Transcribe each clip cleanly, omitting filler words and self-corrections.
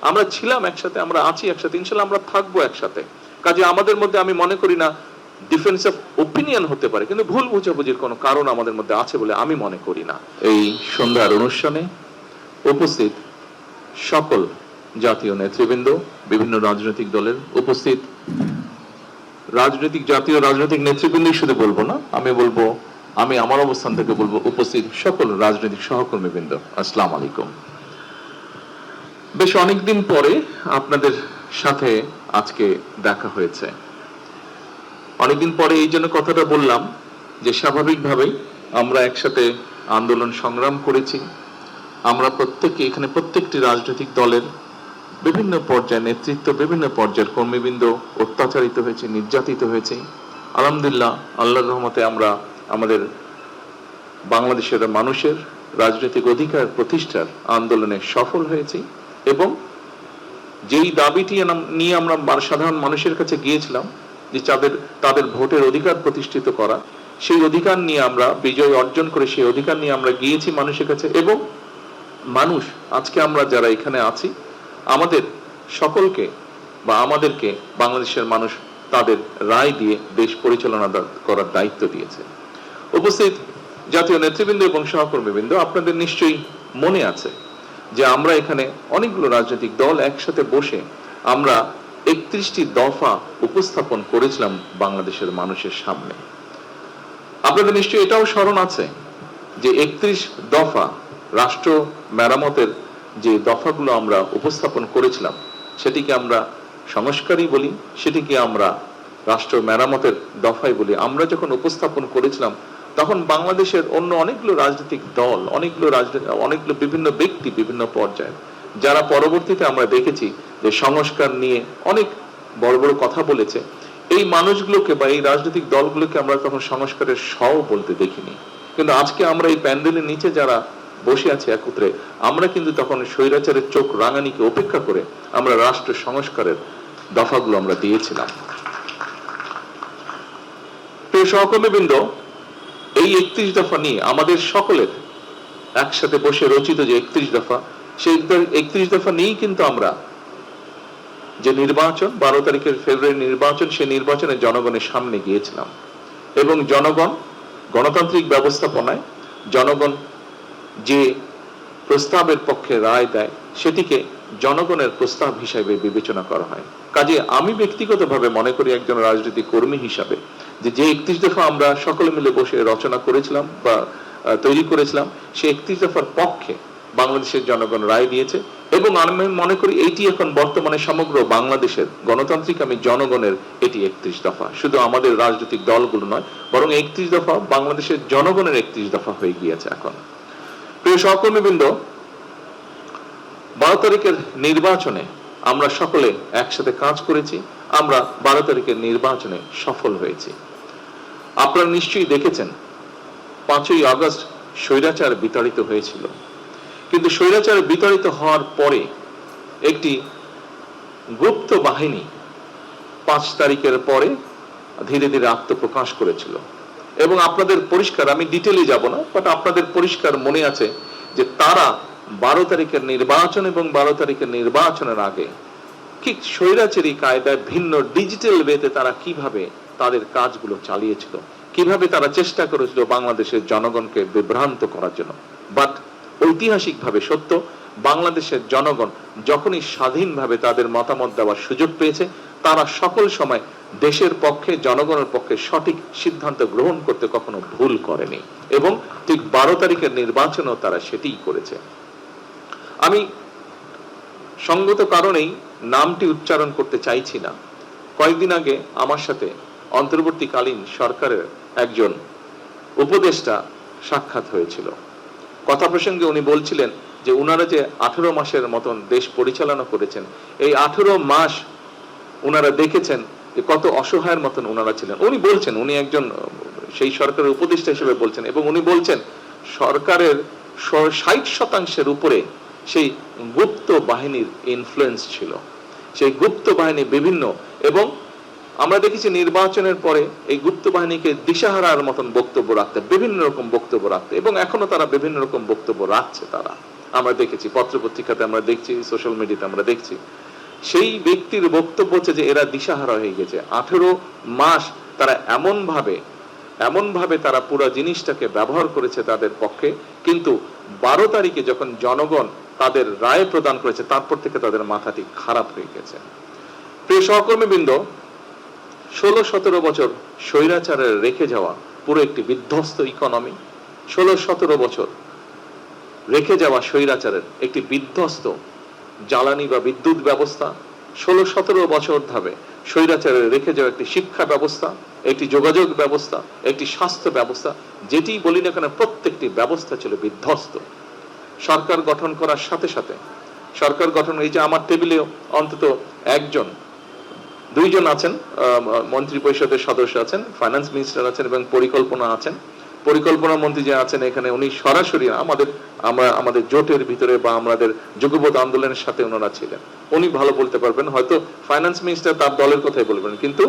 আমরা ছিলাম একসাথে, আমরা আছি একসাথে, ইনশাল্লাহ আমরা থাকবো একসাথে। কাজে আমাদের মধ্যে আমি মনে করি না ডিফারেন্স অফ ওপিনিয়ন হতে পারে, কিন্তু ভুল বুঝাবুঝির কোনো কারণ আমাদের মধ্যে আছে বলে আমি মনে করি না। এই সন্ধ্যার অনুষ্ঠানে উপস্থিত সকল জাতীয় নেতৃবৃন্দ, বিভিন্ন রাজনৈতিক দলের উপস্থিত জাতীয় রাজনৈতিক নেতৃবৃন্দ শুধু বলবো না, আমি বলবো, আমি আমার অবস্থান থেকে বলবো উপস্থিত সকল রাজনৈতিক সহকর্মীবৃন্দ, আসসালামু আলাইকুম। বেশ অনেকদিন পরে আপনাদের সাথে আজকে দেখা হয়েছে। অনেকদিন পরে এই জন্য কথাটা বললাম যে স্বাভাবিকভাবেই আমরা একসাথে আন্দোলন সংগ্রাম করেছি। আমরা এখানে প্রত্যেকটি রাজনৈতিক দলের বিভিন্ন পর্যায়ের নেতৃত্ব, বিভিন্ন পর্যায়ের কর্মীবৃন্দ অত্যাচারিত হয়েছে, নির্যাতিত হয়েছে। আলহামদুলিল্লাহ, আল্লাহর রহমতে আমরা আমাদের বাংলাদেশের মানুষের রাজনৈতিক অধিকার প্রতিষ্ঠার আন্দোলনে সফল হয়েছি এবং যেই দাবিটি নিয়ে আমরা সাধারণ মানুষের কাছে গিয়েছিলাম যে তাদের ভোটের অধিকার প্রতিষ্ঠিত করা, সেই অধিকার নিয়ে আমরা বিজয় অর্জন করে সেই অধিকার নিয়ে আমরা গিয়েছি মানুষের কাছে। এবং মানুষ, আজকে আমরা যারা এখানে আছি, আমাদের সকলকে বা আমাদেরকে বাংলাদেশের মানুষ তাদের রায় দিয়ে দেশ পরিচালনা করার দায়িত্ব দিয়েছে। উপস্থিত জাতীয় নেতৃবৃন্দ এবং সহকর্মীবৃন্দ, আপনাদের নিশ্চয়ই মনে আছে যে আমরা এখানে অনেকগুলো রাজনৈতিক দল একসাথে বসে আমরা 31টি দফা উপস্থাপন করেছিলাম বাংলাদেশের মানুষের সামনে। আপনাদের নিশ্চয়ই এটাও স্মরণ আছে যে 31 দফা রাষ্ট্র মেরামতের যে দফাগুলো আমরা উপস্থাপন করেছিলাম, সেটিকে আমরা সংস্কারই বলি, সেটিকে আমরা রাষ্ট্র মেরামতের দফাই বলি। আমরা যখন উপস্থাপন করেছিলাম তখন বাংলাদেশের অন্য অনেকগুলো রাজনৈতিক দল, অনেকগুলো বিভিন্ন ব্যক্তি, বিভিন্ন পর্যায়ে, যারা পরবর্তীতে আমরা দেখেছি যে সংস্কার নিয়ে অনেক বড় বড় কথা বলেছে, এই মানুষগুলোকে বা এই রাজনৈতিক দলগুলোকে আমরা তখন সংস্কারের সও বলতে দেখিনি। কিন্তু আজকে আমরা এই প্যান্ডেলের নিচে যারা বসে আছে একত্রে, আমরা কিন্তু তখন স্বৈরাচারের চোখ রাঙানিকে উপেক্ষা করে আমরা রাষ্ট্র সংস্কারের দফাগুলো আমরা দিয়েছিলাম। প্রিয় সহকর্মীবৃন্দ, এই 31 দফা নিয়ে আমাদের সকলের একসাথে বসে রচিত যে 31 দফা, সেই 31 দফা নিয়েই কিন্তু আমরা যে নির্বাচন, 12 তারিখের ফেব্রুয়ারি নির্বাচন, সেই নির্বাচনে জনগণের সামনে গিয়েছিলাম এবং জনগণ গণতান্ত্রিক ব্যবস্থাপনায় জনগণ যে প্রস্তাবের পক্ষে রায় দেয়, সেটিকে জনগণের প্রস্তাব হিসাবে বিবেচনা করা হয়। কাজে আমি ব্যক্তিগতভাবে মনে করি, একজন রাজনৈতিক কর্মী হিসাবে, যে 31 দফা আমরা সকলে মিলে বসে রচনা করেছিলাম বা তৈরি করেছিলাম, সেই 31 দফার পক্ষে বাংলাদেশের জনগণ রায় দিয়েছে এবং আমি মনে করি এইটি এখন বর্তমানে সমগ্র বাংলাদেশের গণতান্ত্রিক জনগণের এটি 31 দফা, শুধু আমাদের রাজনৈতিক দলগুলো নয়, বরং 31 দফা বাংলাদেশের জনগণের 31 দফা হয়ে গিয়েছে এখন। প্রিয় সহকর্মীবৃন্দ, 12 তারিখের নির্বাচনে আমরা সকলে একসাথে কাজ করেছি, আমরা 12 তারিখের নির্বাচনে সফল হয়েছি। আপনারা নিশ্চয়ই দেখেছেন 5ই আগস্ট স্বৈরাচার বিতাড়িত হয়েছিল, কিন্তু স্বৈরাচার বিতাড়িত হওয়ার পরে একটি গুপ্ত বাহিনী 5 তারিখের পরে ধীরে ধীরে আত্মপ্রকাশ করেছিল এবং আপনাদের পরিষ্কার, আমি ডিটেইলে যাব না, বাট আপনাদের পরিষ্কার মনে আছে যে তারা 12 তারিখের নির্বাচন এবং 12 তারিখের নির্বাচনের আগে ঠিক স্বৈরাচারী কায়দায় ভিন্ন ডিজিটাল ওয়েতে তারা কিভাবে তাদের কাজগুলো চালিয়েছিল, কিভাবে তারা চেষ্টা করেছিল বাংলাদেশের জনগণকে বিভ্রান্ত করার জন্য। বাট ঐতিহাসিকভাবে সত্য, বাংলাদেশের জনগণ যখনই স্বাধীনভাবে তাদের মতামত দেওয়ার সুযোগ পেয়েছে, তারা সকল সময় দেশের পক্ষে, জনগণের পক্ষে সঠিক সিদ্ধান্ত গ্রহণ করতে কখনো ভুল করেনি এবং ঠিক 12 তারিখের নির্বাচনেও তারা সেটিই করেছে। আমি সঙ্গত কারণেই নামটি উচ্চারণ করতে চাইছি না। কয়েকদিন আগে আমার সাথে অন্তর্বর্তীকালীন সরকারের একজন উপদেষ্টা সাক্ষাৎ হয়েছিল। কথা প্রসঙ্গে উনি বলছিলেন যে উনারা যে 18 মাসের মতন দেশ পরিচালনা করেছেন, এই 18 মাস উনারা দেখেছেন যে কত অসহায়ের মতন উনারা ছিলেন। উনি বলছেন, উনি একজন সেই সরকারের উপদেষ্টা হিসেবে বলছেন এবং উনি বলছেন সরকারের 60% উপরে সেই গুপ্ত বাহিনীর ইনফ্লুয়েন্স ছিল। সেই গুপ্ত বাহিনী বিভিন্ন, এবং আমরা দেখেছি নির্বাচনের পরে এই গুপ্ত বাহিনীকে দিশাহারার মতন বক্তব্য রাখতে, বিভিন্ন রকম বক্তব্য রাখতে, এবং এখনো তারা বিভিন্ন রকম বক্তব্য রাখছে তারা। আমরা দেখেছি, পত্রপত্রিকাতে আমরা দেখছি, সোশ্যাল মিডিয়াতে আমরা দেখছি। সেই ব্যক্তির বক্তব্য হচ্ছে যে এরা দিশাহারা হয়ে গেছে। 18 মাস তারা এমন ভাবে তারা পুরো জিনিসটাকে ব্যবহার করেছে তাদের পক্ষে, কিন্তু 12 তারিখে যখন জনগণ তাদের রায় প্রদান করেছে তারপর থেকে তাদের মাথাটি খারাপ হয়ে গেছে। প্রিয় সহকর্মীবৃন্দ, 16-17 বছর স্বৈরাচারের রেখে যাওয়া পুরো একটি বিধ্বস্ত ইকোনমি, 16-17 বছর রেখে যাওয়া স্বৈরাচারের একটি বিধ্বস্ত জ্বালানি বা বিদ্যুৎ ব্যবস্থা, 16-17 বছর ধরে স্বৈরাচারের রেখে যাওয়া একটি শিক্ষা ব্যবস্থা, একটি যোগাযোগ ব্যবস্থা, একটি স্বাস্থ্য ব্যবস্থা, যেটি বলি না কেন প্রত্যেকটি ব্যবস্থা ছিল বিধ্বস্ত। সরকার গঠন করার সাথে সাথে সরকার গঠন, এই যে আমার টেবিলে অন্তত একজন, দুইজন আছেন মন্ত্রী পরিষদের সদস্য আছেন, ফাইন্যান্স মিনিস্টার আছেন এবং পরিকল্পনা আছেন। পরিকল্পনা মন্ত্রী যে আছেন এখানে, উনি সরাসরি আমাদের জোটের ভিতরে বা আমাদের যুগপৎ আন্দোলনের সাথে ওনারা ছিলেন, উনি ভালো বলতে পারবেন। হয়তো ফাইন্যান্স মিনিস্টার তার দলের কথাই বলবেন, কিন্তু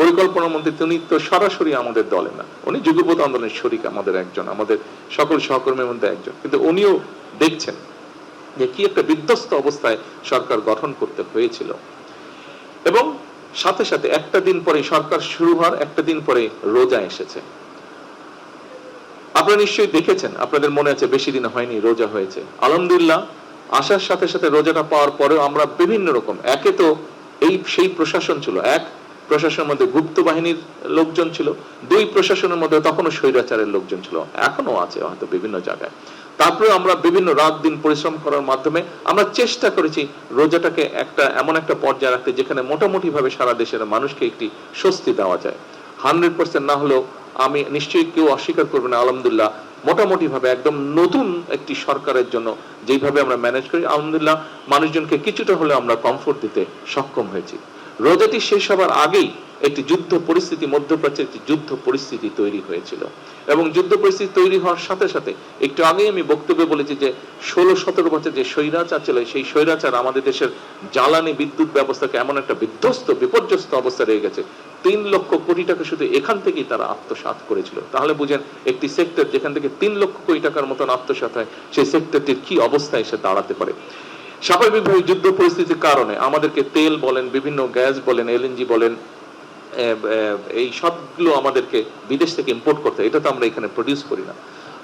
পরিকল্পনা মন্ত্রী তিনি তো সরাসরি আমাদের দলে না, উনি যুগপৎ আন্দোলনের শরিক, আমাদের একজন, আমাদের সকল সহকর্মীর মধ্যে একজন, কিন্তু উনিও দেখছেন যে কি একটা বিধ্বস্ত অবস্থায় সরকার গঠন করতে হয়েছিল। এবং সাথে সাথে একটা দিন পরে সরকার শুরু হওয়ার একটা দিন পরে রোজা এসেছে। আপনারা নিশ্চয়ই দেখেছেন, আপনাদের মনে আছে বেশি দিন হয়নি রোজা হয়েছে। আলহামদুলিল্লাহ, আসার সাথে সাথে রোজাটা পাওয়ার পরেও আমরা বিভিন্ন রকম, একে তো সেই প্রশাসন ছিল, এক প্রশাসনের মধ্যে গুপ্ত বাহিনীর লোকজন ছিল, দুই প্রশাসনের মধ্যে তখনও স্বৈরাচারের লোকজন ছিল, এখনো আছে হয়তো বিভিন্ন জায়গায়। তারপরে আমরা বিভিন্ন রাত দিন পরিশ্রম করার মাধ্যমে আমরা চেষ্টা করেছি রোজাটাকে এমন একটা পর্যায়ে রাখতে যেখানে মোটামুটি ভাবে সারা দেশের মানুষকে একটি স্বস্তি দেওয়া যায়। 100% না হলেও আমি নিশ্চয়ই কেউ অস্বীকার করবে না, আলহামদুলিল্লাহ মোটামুটি ভাবে একদম নতুন একটি সরকারের জন্য যেভাবে আমরা ম্যানেজ করি, আলহামদুলিল্লাহ মানুষজনকে কিছুটা হলে আমরা কমফোর্ট দিতে সক্ষম হয়েছি। রোজাটি শেষ হবার আগেই একটি যুদ্ধ পরিস্থিতি, মধ্যপ্রাচ্যে একটি যুদ্ধ পরিস্থিতি তৈরি হয়েছিল, এবং যুদ্ধ পরিস্থিতি তৈরি হওয়ার সাথে সাথে একটু আগেই আমি বক্তব্যে বলেছি যে 16-17 বছর যে স্বৈরাচার ছিল, সেই স্বৈরাচার আমাদের দেশের জ্বালানি বিদ্যুৎ ব্যবস্থাকে এমন একটা বিধ্বস্ত বিপর্যস্ত অবস্থা রয়ে গেছে, 3 লক্ষ কোটি টাকা শুধু এখান থেকেই তারা আত্মসাৎ করেছিল। তাহলে বুঝেন একটি সেক্টর যেখান থেকে 3 লক্ষ কোটি টাকার মতন আত্মসাৎ হয়, সেই সেক্টরটির কি অবস্থায় এসে দাঁড়াতে পারে। স্বাভাবিকভাবে যুদ্ধ পরিস্থিতির কারণে আমাদেরকে তেল বলেন, বিভিন্ন গ্যাস বলেন, এলএনজি বলেন, এই সবগুলো আমাদেরকে বিদেশ থেকে ইম্পোর্ট করতে হয়, এটা তো আমরা এখানে প্রডিউস করি না।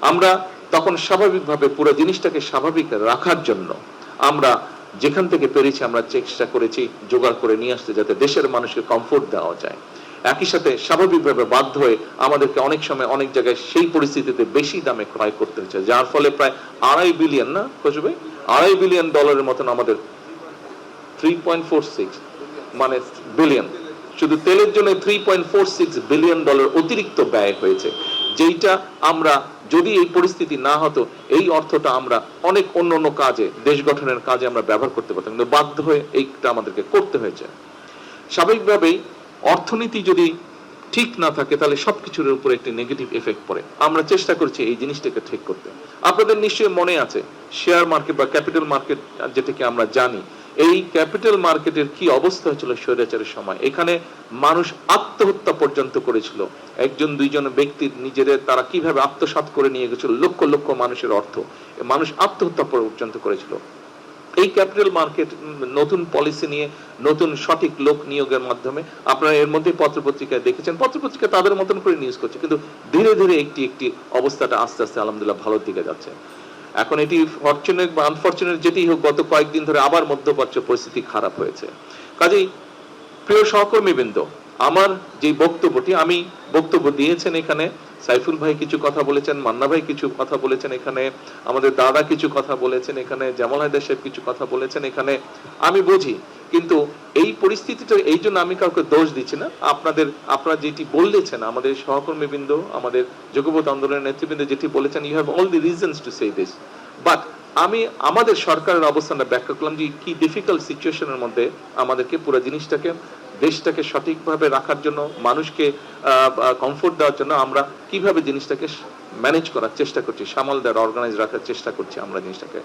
আমরা তখন স্বাভাবিকভাবে পুরো জিনিসটাকে স্বাভাবিক রাখার জন্য আমরা যেখান থেকে পেরেছি আমরা চেষ্টা করেছি জোগাড় করে নিয়ে আসতে, যাতে দেশের মানুষকে কমফোর্ট দেওয়া যায়। একই সাথে স্বাভাবিকভাবে বাধ্য হয়ে আমাদেরকে অনেক সময় অনেক জায়গায় সেই পরিস্থিতিতে বেশি দামে ক্রয় করতে হচ্ছে, যার ফলে প্রায় $2.5 বিলিয়ন, না খুঁজবে, $2.5 বিলিয়ন মতন আমাদের 3.46 মানে বিলিয়ন, শুধু তেলের জন্য $3.46 বিলিয়ন অতিরিক্ত ব্যয় হয়েছে, যেটা আমরা যদি এই পরিস্থিতি না হতো এই অর্থটা আমরা অনেক অন্য কাজে, দেশ গঠনের কাজে আমরা ব্যবহার করতে পারতাম, কিন্তু বাধ্য হয়ে এইটা আমাদেরকে করতে হয়েছে। স্বাভাবিকভাবেই অর্থনীতি যদি ঠিক না থাকে তাহলে সবকিছুর উপর একটি নেগেটিভ এফেক্ট পড়ে। আমরা চেষ্টা করছি এই জিনিসটাকে ঠিক করতে। আপনাদের নিশ্চয়ই মনে আছে শেয়ার মার্কেট বা ক্যাপিটাল মার্কেট যেটাকে আমরা জানি, এই ক্যাপিটাল মার্কেটের কি অবস্থা হয়েছিল স্বৈরাচারের সময়। এখানে মানুষ আত্মহত্যা পর্যন্ত করেছিল, একজন দুইজন ব্যক্তির নিজেদের তারা কিভাবে আত্মসাৎ করে নিয়ে গেছিল লক্ষ লক্ষ মানুষের অর্থ, মানুষ আত্মহত্যা পর্যন্ত করেছিল। এই ক্যাপিটাল মার্কেট নতুন পলিসি নিয়ে নতুন সঠিক লোক নিয়োগের মাধ্যমে আপনারা এর মধ্যে পত্রপত্রিকায় দেখেছেন, পত্রপত্রিকা তাদের মতন করে নিউজ করছে, কিন্তু ধীরে ধীরে একটি অবস্থাটা আস্তে আস্তে আলহামদুলিল্লাহ ভালোর দিকে যাচ্ছে। এখন এটি ফরচুনেট বা আনফরচুনেট যেটি হোক, গত কয়েকদিন ধরে আবার মধ্যপ্রাচ্য পরিস্থিতি খারাপ হয়েছে। কাজেই প্রিয় সহকর্মীবৃন্দ, আমার যে বক্তব্যটি আমি বক্তব্য দিয়েছেন, এখানে সাইফুল ভাই কিছু কথা বলেছেন, মান্না ভাই কিছু কথা বলেছেন, এখানে আমাদের দাদা কিছু কথা বলেছেন, এখানে জামাল হায়দার সাহেব কিছু কথা বলেছেন, এখানে আমি বুঝি, কিন্তু এই পরিস্থিতিটা এই জন্য আমি কাউকে দোষ দিচ্ছি না। আপনারা যেটি বলেছেন, আমাদের সহকর্মীবৃন্দ, আমাদের যুগপৎ আন্দোলনের নেতৃবৃন্দ যেটি বলেছেন, you have all the reasons to say this, but আমি আমাদের সরকারের অবস্থানটা ব্যাখ্যা করলাম যে কি ডিফিকাল্ট সিচুয়েশনের মধ্যে আমাদেরকে পুরো জিনিসটাকে, দেশটাকে সঠিকভাবে রাখার জন্য, মানুষকে কমফোর্ট দেওয়ার জন্য আমরা কিভাবে জিনিসটাকে ম্যানেজ করার চেষ্টা করছি, সামাল দেওয়ার, অর্গানাইজ রাখার চেষ্টা করছি আমরা জিনিসটাকে।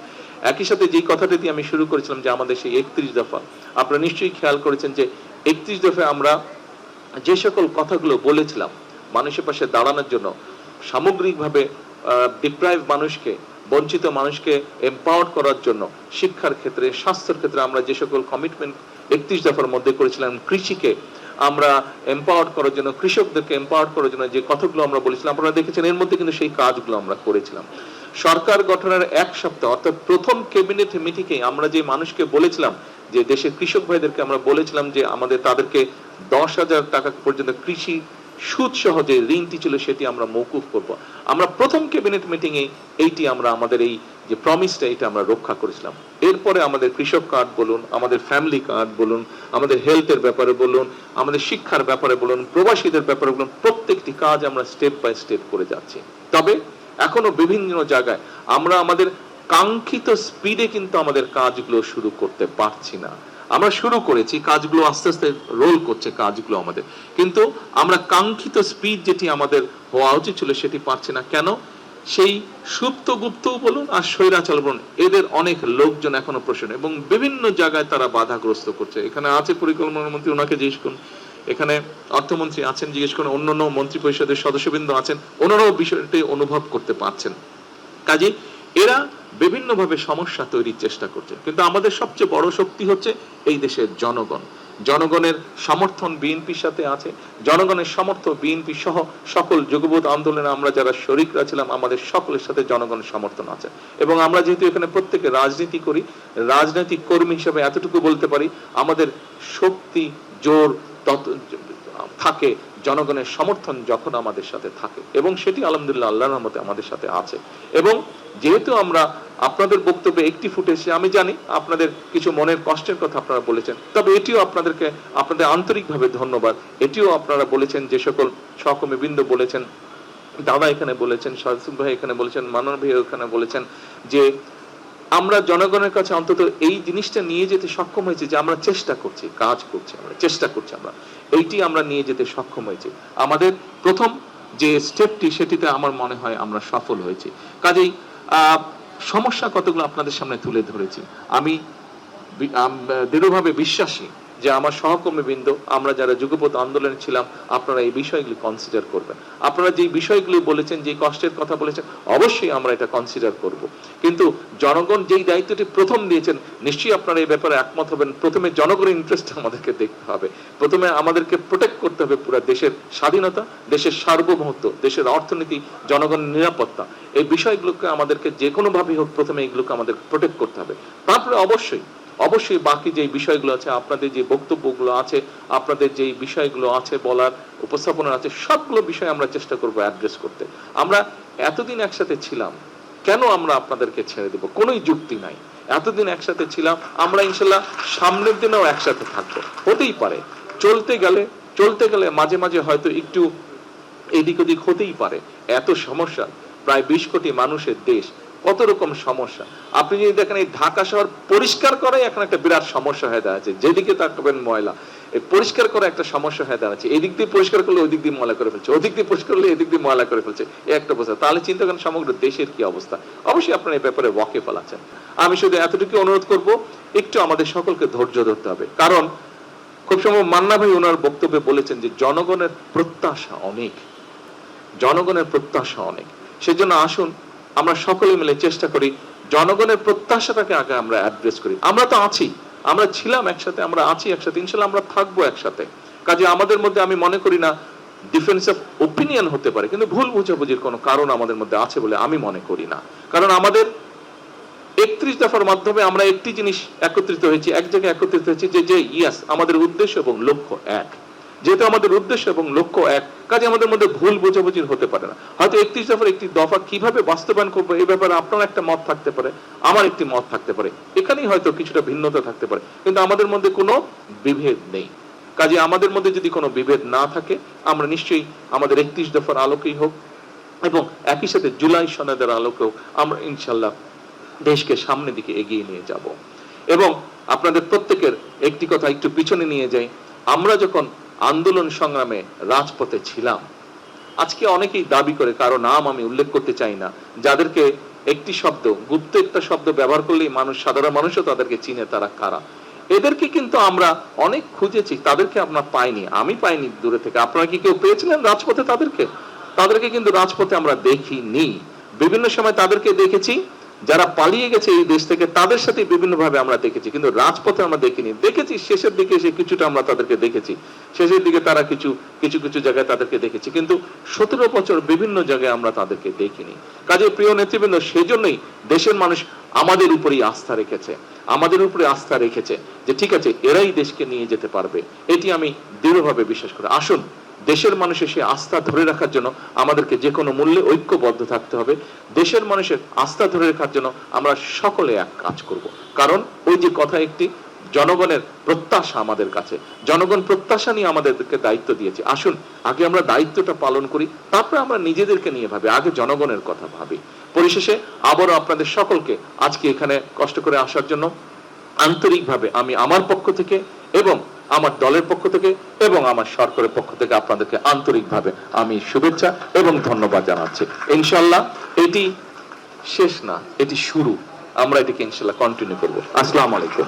একই সাথে যে কথাটা দিয়ে আমি শুরু করেছিলাম যে আমাদের সেই 31 দফা, আপনারা নিশ্চয়ই খেয়াল করেছেন যে 31 দফায় আমরা যে সকল কথাগুলো বলেছিলাম মানুষের পাশে দাঁড়ানোর জন্য, সামগ্রিকভাবে ডিপ্রাইভ মানুষকে বঞ্চিত মানুষকে এম্পাওয়ার করার জন্য শিক্ষার ক্ষেত্রে, স্বাস্থ্যের ক্ষেত্রে আমরা যে সকল কমিটমেন্ট 31 দফার মধ্যে করেছিলাম, কৃষিকে আমরা এম্পাওয়ার করার জন্য, কৃষকদেরকে এম্পাওয়ার করার জন্য যে কথাগুলো আমরা বলেছিলাম, আপনারা দেখেছেন এর মধ্যে কিন্তু সেই কাজগুলো আমরা করেছিলাম। সরকার গঠনের 1 সপ্তাহ অর্থাৎ প্রথম ক্যাবিনেট মিটিংয়ে আমরা যে মানুষকে বলেছিলাম, যে দেশের কৃষক ভাইদেরকে আমরা বলেছিলাম যে আমাদের তাদেরকে 10,000 টাকা পর্যন্ত কৃষি সুদ সহ যে ঋণটি ছিল সেটি আমরা মওকুফ করব। আমরা প্রথম ক্যাবিনেট মিটিং এ এইটি আমরা আমাদের এই যে প্রমিসটা এটা আমরা রক্ষা করেছিলাম। এরপরে আমাদের কৃষক কার্ড বলুন, আমাদের ফ্যামিলি কার্ড বলুন, আমাদের হেলথের ব্যাপারে বলুন, আমাদের শিক্ষার ব্যাপারে বলুন, প্রবাসীদের ব্যাপারে বলুন, প্রত্যেকটি কাজ আমরা স্টেপ বাই স্টেপ করে যাচ্ছি। তবে এখনো বিভিন্ন জায়গায় আমরা আমাদের কাঙ্ক্ষিত স্পিডে কিন্তু আমাদের কাজগুলো শুরু করতে পারছি না। আমরা শুরু করেছি, কাজগুলো আস্তে আস্তে রোল করছে কাজগুলো আমাদের, কিন্তু আমরা কাঙ্ক্ষিত স্পিড যেটি আমাদের হওয়া উচিত ছিল সেটি পাচ্ছি না। কেন? সেই সুপ্ত গুপ্ত বলুন আর স্বৈরাচার বলুন, এদের অনেক লোকজন এখনো প্রশ্ন এবং বিভিন্ন জায়গায় তারা বাধাগ্রস্ত করছে। এখানে আছে পরিকল্পনা মন্ত্রী, ওনাকে জিজ্ঞেস করুন, এখানে অর্থমন্ত্রী আছেন, জিজ্ঞেস করুন, অন্যান্য মন্ত্রী পরিষদের সদস্যবৃন্দ আছেন, ওনারাও বিষয়টি অনুভব করতে পারছেন। কাজে এরা বিভিন্ন ভাবে সমস্যা তৈরির চেষ্টা করছে, কিন্তু আমাদের সবচেয়ে বড় শক্তি হচ্ছে এই দেশের জনগণ। জনগণের সমর্থন বিএনপির সাথে আছে, জনগণের সমর্থন বিএনপি সহ সকল যুগপৎ আন্দোলনে আমরা যারা শরিকরা ছিলাম আমাদের সকলের সাথে জনগণের সমর্থন আছে। এবং আমরা যেহেতু এখানে প্রত্যেকে রাজনীতি করি, রাজনৈতিক কর্মী হিসেবে এতটুকু বলতে পারি, আমাদের শক্তি জোর থাকে জনগণের সমর্থন যখন আমাদের সাথে থাকে, এবং সেটি আলহামদুলিল্লাহ আল্লাহর রহমতে আমাদের সাথে আছে। এবং যেহেতু আমরা আপনাদের বক্তব্যে একটি ফুটেছে, আমি জানি আপনাদের কিছু মনের কষ্টের কথা আপনারা বলেছেন, তবে এটিও আপনাদেরকে আপনাদের আন্তরিকভাবে ধন্যবাদ। এটিও আপনারা বলেছেন, যে সকল সহকর্মীবৃন্দ বলেছেন, দাদা এখানে বলেছেন, শাহসুফ ভাই এখানে বলেছেন, মানন ভাই এখানে বলেছেন, যে আমরা জনগণের কাছে অন্তত এই জিনিসটা নিয়ে যেতে সক্ষম হয়েছি, যে আমরা চেষ্টা করছি, কাজ করছি, আমরা চেষ্টা করছি, আমরা এইটি আমরা নিয়ে যেতে সক্ষম হয়েছি। আমাদের প্রথম যে স্টেপটি সেটিতে আমার মনে হয় আমরা সফল হয়েছি। কাজেই সমস্যা কতগুলো আপনাদের সামনে তুলে ধরেছি। আমি দৃঢ়ভাবে বিশ্বাসী যে আমার সহকর্মীবৃন্দ, আমরা যারা যুগপৎ আন্দোলনে ছিলাম, আপনারা এই বিষয়গুলি কনসিডার করবেন। আপনারা যে বিষয়গুলি বলেছেন, যে কষ্টের কথা বলেছেন, অবশ্যই আমরা এটা কনসিডার করব। কিন্তু জনগণ যেই দায়িত্বটি প্রথম দিয়েছেন, নিশ্চয়ই আপনারা এই ব্যাপারে একমত হবেন। প্রথমে জনগণের ইন্টারেস্ট আমাদেরকে দেখতে হবে, প্রথমে আমাদেরকে প্রোটেক্ট করতে হবে পুরো দেশের স্বাধীনতা, দেশের সার্বভৌমত্ব, দেশের অর্থনীতি, জনগণের নিরাপত্তা, এই বিষয়গুলোকে আমাদেরকে যে কোনো ভাবে হোক প্রথমে এগুলোকে আমাদের প্রোটেক্ট করতে হবে। তারপরে অবশ্যই অবশ্যই বাকি যে বিষয়গুলো আছে, আপনাদের যে বক্তব্যগুলো আছে, আপনাদের যে বিষয়গুলো আছে বলার, উপস্থাপনা আছে, সবগুলো বিষয় আমরা চেষ্টা করব অ্যাড্রেস করতে। আমরা এতদিন একসাথে ছিলাম, কেন আমরা আপনাদেরকে ছেড়ে দেব? কোনোই যুক্তি নাই। এতদিন একসাথে ছিলাম, আমরা ইনশাল্লাহ সামনের দিনেও একসাথে থাকবো। হতেই পারে চলতে গেলে মাঝে মাঝে হয়তো একটু এদিক ওদিক হতেই পারে। এত সমস্যা, প্রায় 20 কোটি মানুষের দেশ, কত রকম সমস্যা। আপনি যদি দেখেন, এই ঢাকা শহর পরিষ্কার করাই এখন একটা বিরাট সমস্যা হয়ে দাঁড়াচ্ছে। যেদিকে তাকাবেন ময়লা, এই পরিষ্কার করা একটা সমস্যা হয়ে দাঁড়াচ্ছে। এদিক দিয়ে পরিষ্কার করলে ওই দিক দিয়ে ময়লা করে ফেলছে, ওদিক দিয়ে পরিষ্কার করলে এদিক দিয়ে ময়লা করে ফেলছে, এই একটা অবস্থা। তাহলে চিন্তা করেন সমগ্র দেশের কি অবস্থা। অবশ্যই আপনারা এই ব্যাপারে ওয়াকিফ আছেন। আমি শুধু এতটুকু অনুরোধ করব, একটু আমাদের সকলকে ধৈর্য ধরতে হবে। কারণ খুব সম্ভব মান্না ভাই ওনার বক্তব্যে বলেছেন যে জনগণের প্রত্যাশা অনেক, জনগণের প্রত্যাশা অনেক। সেজন্য আসুন আমরা সকলে মিলে চেষ্টা করি জনগণের প্রত্যাশাটাকে আগে আমরা অ্যাড্রেস করি। আমরা তো আছি, আমরা ছিলাম একসাথে, আমরা আছি একসাথে, ইনশাল্লাহ আমরা থাকবো একসাথে। কাজে আমাদের মধ্যে আমি মনে করি না ডিফারেন্স অফ ওপিনিয়ন হতে পারে, কিন্তু ভুল বুঝাবুঝির কোনো কারণ আমাদের মধ্যে আছে বলে আমি মনে করি না। কারণ আমাদের 31 দফার মাধ্যমে আমরা একটি জিনিস একত্রিত হয়েছি, এক জায়গায় একত্রিত হয়েছি, যে ইয়াস আমাদের উদ্দেশ্য এবং লক্ষ্য এক। যেহেতু আমাদের উদ্দেশ্য এবং লক্ষ্য এক, কাজে আমাদের মধ্যে ভুল বোঝাবুঝির হতে পারে না। হয়তো 31 দফার একটি দফা কিভাবে বাস্তবায়ন করবো এই ব্যাপারে আপনার একটা মত থাকতে পারে, আমার একটি মত থাকতে পারে, এখানেই হয়তো কিছুটা ভিন্নতা থাকতে পারে, কিন্তু আমাদের মধ্যে কোনো বিভেদ নেই। কাজে আমাদের মধ্যে যদি কোনো বিভেদ না থাকে, আমরা নিশ্চয়ই আমাদের 31 দফার আলোকেই হোক এবং একই সাথে জুলাই সনদের আলোকেও আমরা ইনশাল্লাহ দেশকে সামনের দিকে এগিয়ে নিয়ে যাব। এবং আপনাদের প্রত্যেকের একটি কথা একটু পিছনে নিয়ে যাই, আমরা যখন আন্দোলন সংগ্রামে রাজপথে ছিলাম, আজকে অনেকেই দাবি করে, কারো নাম আমি উল্লেখ করতে চাই না, যাদেরকে একটি শব্দ, গুপ্ত একটা শব্দ ব্যবহার করলেই মানুষ, সাধারণ মানুষও তাদেরকে চিনে, তারা কারা। এদেরকে কিন্তু আমরা অনেক খুঁজেছি, তাদেরকে আমরা পাইনি, আমি পাইনি দূরে থেকে। আপনারা কি কেউ পেয়েছিলেন রাজপথে? তাদেরকে কিন্তু রাজপথে আমরা দেখিনি। বিভিন্ন সময় তাদেরকে দেখেছি যারা পালিয়ে গেছে এই দেশ থেকে তাদের সাথে বিভিন্ন ভাবে আমরা দেখেছি, কিন্তু রাজপথে আমরা দেখিনি। দেখেছি শেষের দিকে এসে কিছুটা আমরা তাদেরকে দেখেছি, শেষের দিকে তারা কিছু কিছু কিছু জায়গায় তাদেরকে দেখেছি, কিন্তু 17 বছর বিভিন্ন জায়গায় আমরা তাদেরকে দেখিনি। কাজে প্রিয় নেতৃবৃন্দ, সেই জন্যই দেশের মানুষ আমাদের উপরেই আস্থা রেখেছে, আমাদের উপরে আস্থা রেখেছে যে ঠিক আছে এরাই দেশকে নিয়ে যেতে পারবে। এটি আমি দৃঢ়ভাবে বিশ্বাস করি। আসুন দেশের মানুষের সে আস্থা ধরে রাখার জন্য আমাদেরকে যে কোনো মূল্যে ঐক্যবদ্ধ থাকতে হবে। দেশের মানুষের আস্থা ধরে রাখার জন্য আমরা সকলে এক কাজ করব। কারণ ওই যে কথা একটি, জনগণের প্রত্যাশা আমাদের কাছে, জনগণ প্রত্যাশা নিয়ে আমাদেরকে দায়িত্ব দিয়েছে। আসুন আগে আমরা দায়িত্বটা পালন করি, তারপরে আমরা নিজেদেরকে নিয়ে ভাবি, আগে জনগণের কথা ভাবি। পরিশেষে আবারও আপনাদের সকলকে আজকে এখানে কষ্ট করে আসার জন্য আন্তরিকভাবে আমি আমার পক্ষ থেকে এবং আমার দলের পক্ষ থেকে এবং আমার সরকারের পক্ষ থেকে আপনাদেরকে আন্তরিকভাবে আমি শুভেচ্ছা এবং ধন্যবাদ জানাচ্ছি। ইনশাআল্লাহ এটি শেষ না, এটি শুরু। আমরা এটিকে ইনশাআল্লাহ কন্টিনিউ করব। আসসালামু আলাইকুম।